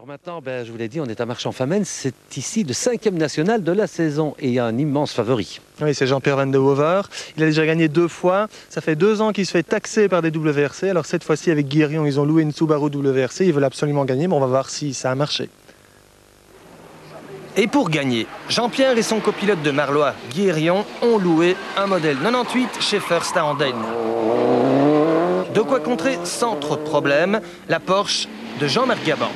Alors maintenant, je vous l'ai dit, on est à Marchand-Famenne. C'est ici le 5e national de la saison et il y a un immense favori. Oui, c'est Jean-Pierre Van de Hover. Il a déjà gagné 2 fois. Ça fait 2 ans qu'il se fait taxer par des WRC. Alors cette fois-ci, avec Guy Hérion, ils ont loué une Subaru WRC. Ils veulent absolument gagner, mais on va voir si ça a marché. Et pour gagner, Jean-Pierre et son copilote de Marlois, Guy Hérion, ont loué un modèle 98 chez First à Andenne. De quoi contrer sans trop de problèmes la Porsche de Jean-Marc Gabin.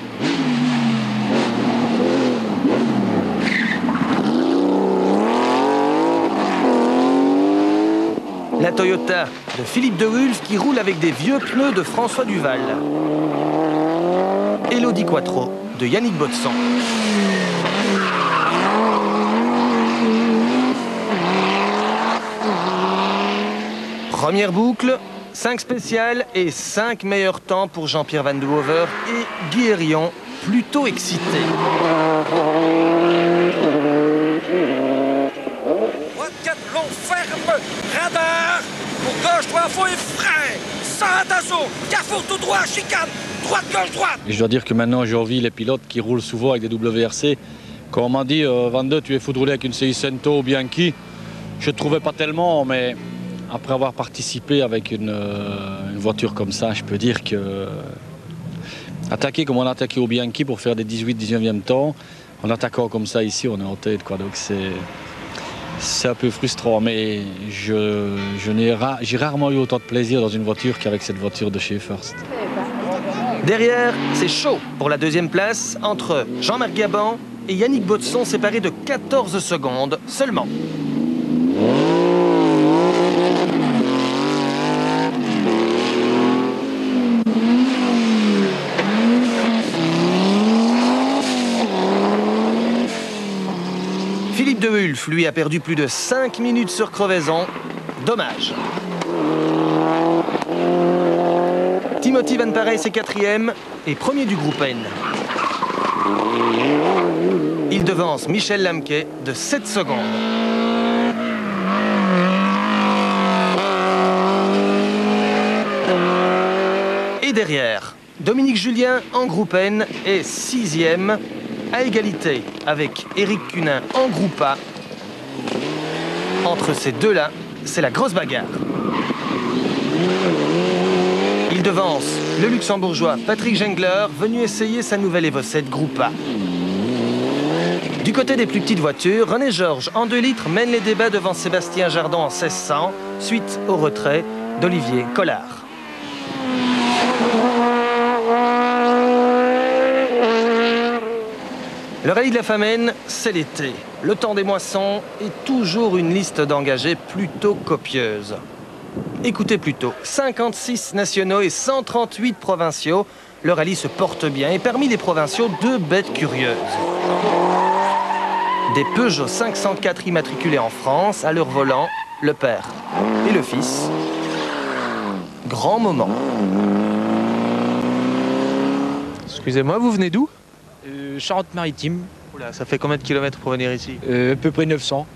La Toyota de Philippe de Wulf qui roule avec des vieux pneus de François Duval. Et l'Audi Quattro de Yannick Botson. Première boucle, 5 spéciales et 5 meilleurs temps pour Jean-Pierre Van de Hover et Guy Hérion, plutôt excité. Droite 4, long, ferme, radar, pour gauche, 3 fois et frein, sans d'assaut, carrefour tout droit, chicane, droite, gauche, droite. Et je dois dire que maintenant j'ai envie les pilotes qui roulent souvent avec des WRC. Quand on m'a dit Van de, tu es fou de rouler avec une CI Cento ou Bianchi, je ne trouvais pas tellement, mais après avoir participé avec une voiture comme ça, je peux dire que attaquer comme on a attaqué au Bianchi pour faire des 18-19e temps, en attaquant comme ça ici, on est en tête, quoi. Donc c'est un peu frustrant, mais j'ai rarement eu autant de plaisir dans une voiture qu'avec cette voiture de chez First. Derrière, c'est chaud pour la 2e place entre Jean-Marc Gabin et Yannick Botson, séparés de 14 secondes seulement. Philippe de Wulf, lui, a perdu plus de 5 minutes sur crevaison. Dommage. Timothy Van Parijs est 4e et premier du groupe N. Il devance Michel Lamke de 7 secondes. Et derrière, Dominique Julien en groupe N est 6e. À égalité avec Éric Cunin en groupe A. Entre ces deux-là, c'est la grosse bagarre. Il devance le luxembourgeois Patrick Gengler, venu essayer sa nouvelle Evo 7 groupe A. Du côté des plus petites voitures, René Georges en 2 litres mène les débats devant Sébastien Jardon en 1600, suite au retrait d'Olivier Collard. Le rallye de la Famenne, c'est l'été. Le temps des moissons et toujours une liste d'engagés plutôt copieuse. Écoutez plutôt, 56 nationaux et 138 provinciaux. Le rallye se porte bien et parmi les provinciaux, 2 bêtes curieuses. Des Peugeot 504 immatriculés en France, à leur volant, le père et le fils. Grand moment. Excusez-moi, vous venez d'où? Charente-Maritime, Oula, ça fait combien de kilomètres pour venir ici? à peu près 900.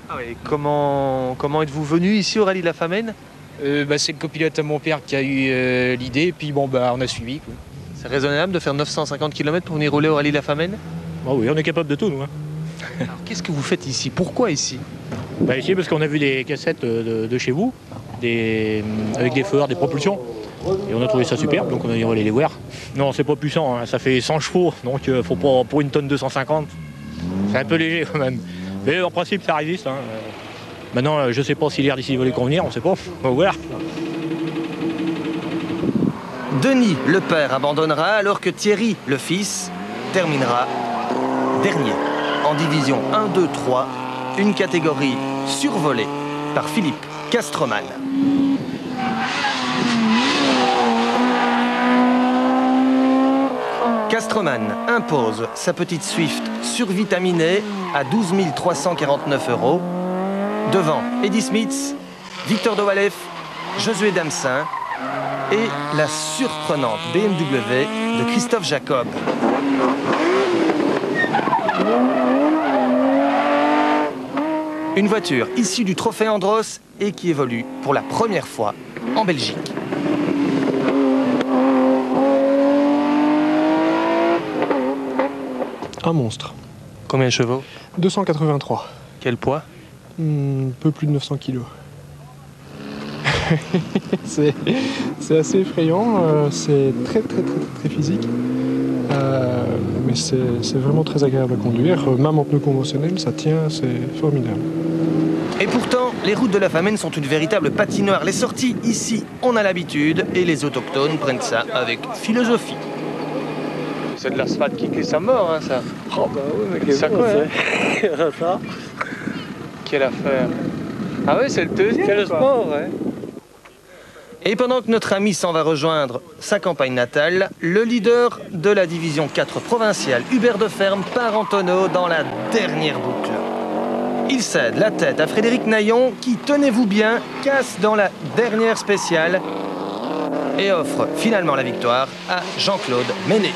Ah oui. Comment êtes-vous venu ici au rallye de la Famenne? C'est le copilote à mon père qui a eu l'idée, et puis on a suivi, quoi. C'est raisonnable de faire 950 km pour venir rouler au rallye de la Famenne? Ah oui, on est capable de tout, nous. Alors qu'est-ce que vous faites ici? Pourquoi ici? Ici, parce qu'on a vu des cassettes de chez vous, avec des feux, des propulsions. Et on a trouvé ça super, donc on a dit on va aller les voir. Non, c'est pas puissant, hein, ça fait 100 chevaux, donc faut pas, pour une tonne 250, c'est un peu léger quand même. Mais en principe, ça résiste. Hein. Maintenant, je sais pas si l'air d'ici va les convenir, on sait pas, on va voir. Denis, le père, abandonnera alors que Thierry, le fils, terminera dernier en division 1, 2, 3, une catégorie survolée par Philippe Castroman. Castroman impose sa petite Swift survitaminée à 12 349 €, devant Eddie Smith, Victor Dowalef, Josué Damsin et la surprenante BMW de Christophe Jacob. Une voiture issue du Trophée Andros et qui évolue pour la première fois en Un monstre. Combien de chevaux? 283. Quel poids? Un peu plus de 900 kilos. c'est assez effrayant, c'est très physique. Mais c'est vraiment très agréable à conduire. Même en pneu conventionnel, ça tient, c'est formidable. Et pourtant, les routes de la Famenne sont une véritable patinoire. Les sorties, ici, on a l'habitude et les autochtones prennent ça avec philosophie. C'est de l'asphalte qui glisse à mort, hein, ça. Oh bah oui, mais ça quoi, hein. Ça. Quelle affaire. Ah oui, c'est le deuxième. Quel sport, ouais. Et pendant que notre ami s'en va rejoindre sa campagne natale, le leader de la division 4 provinciale, Hubert Deferme, part en tonneau dans la dernière boucle. Il cède la tête à Frédéric Naillon qui, tenez-vous bien, casse dans la dernière spéciale et offre finalement la victoire à Jean-Claude Ménet.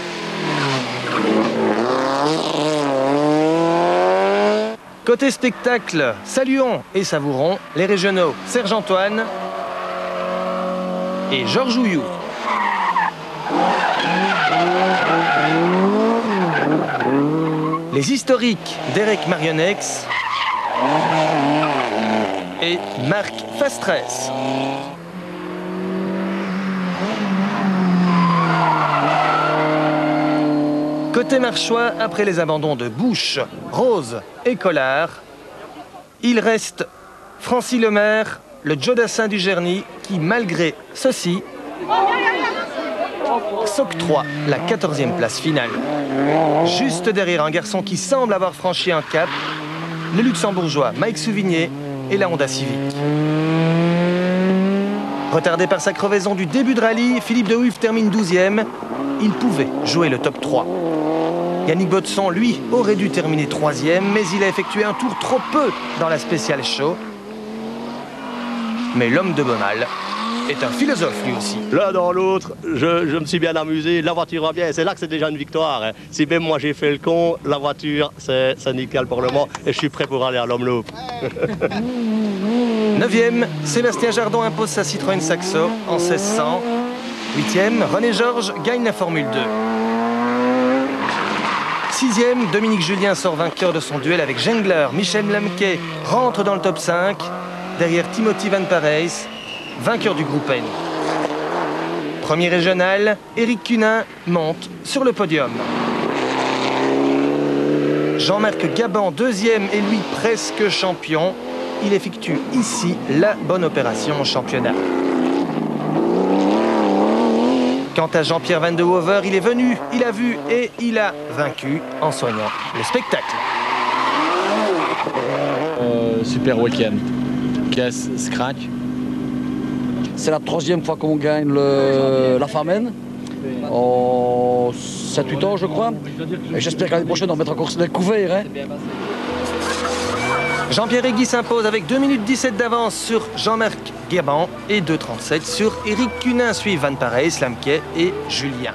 Côté spectacle, saluons et savourons les régionaux Serge Antoine et Georges Houillou. Les historiques d'Eric Marionnex et Marc Fastrès. Côté marchois, après les abandons de Bouche, Rose et Collard, il reste Francis Lemaire, le Jodassin du Gerny, qui, malgré ceci, s'octroie la 14e place finale. Juste derrière un garçon qui semble avoir franchi un cap, le luxembourgeois Mike Souvigné et la Honda Civic. Retardé par sa crevaison du début de rallye, Philippe de Huyff termine 12e. Il pouvait jouer le top 3. Yannick Botson, lui, aurait dû terminer 3e, mais il a effectué un tour trop peu dans la Special Show. Mais l'homme de Bonal est un philosophe, lui aussi. L'un dans l'autre, je me suis bien amusé, la voiture va bien, c'est là que c'est déjà une victoire. Hein. Si même moi j'ai fait le con, la voiture, c'est nickel pour le moment, et je suis prêt pour aller à l'Homme-Loup. 9e, Sébastien Jardon impose sa Citroën Saxo en 1600. 8e, René Georges gagne la Formule 2. 6e, Dominique Julien sort vainqueur de son duel avec Jengler. Michel Lemke rentre dans le top 5. Derrière Timothy Van Parijs, vainqueur du groupe N. Premier régional, Éric Cunin monte sur le podium. Jean-Marc Gabon, 2e et lui presque champion. Il effectue ici la bonne opération au championnat. Quant à Jean-Pierre Van de Hover, il est venu, il a vu et il a vaincu en soignant le spectacle. Super week-end. Caisse, scratch. C'est la 3e fois qu'on gagne la Famenne. En 7-8 ans, je crois. Et j'espère que l'année prochaine, on mettra encore sur les couverts. Hein. Jean-Pierre Egui s'impose avec 2 minutes 17 d'avance sur Jean-Marc Gabon et 2,37 sur Éric Cunin. Suivent Van Parijs, Lamke et Julien.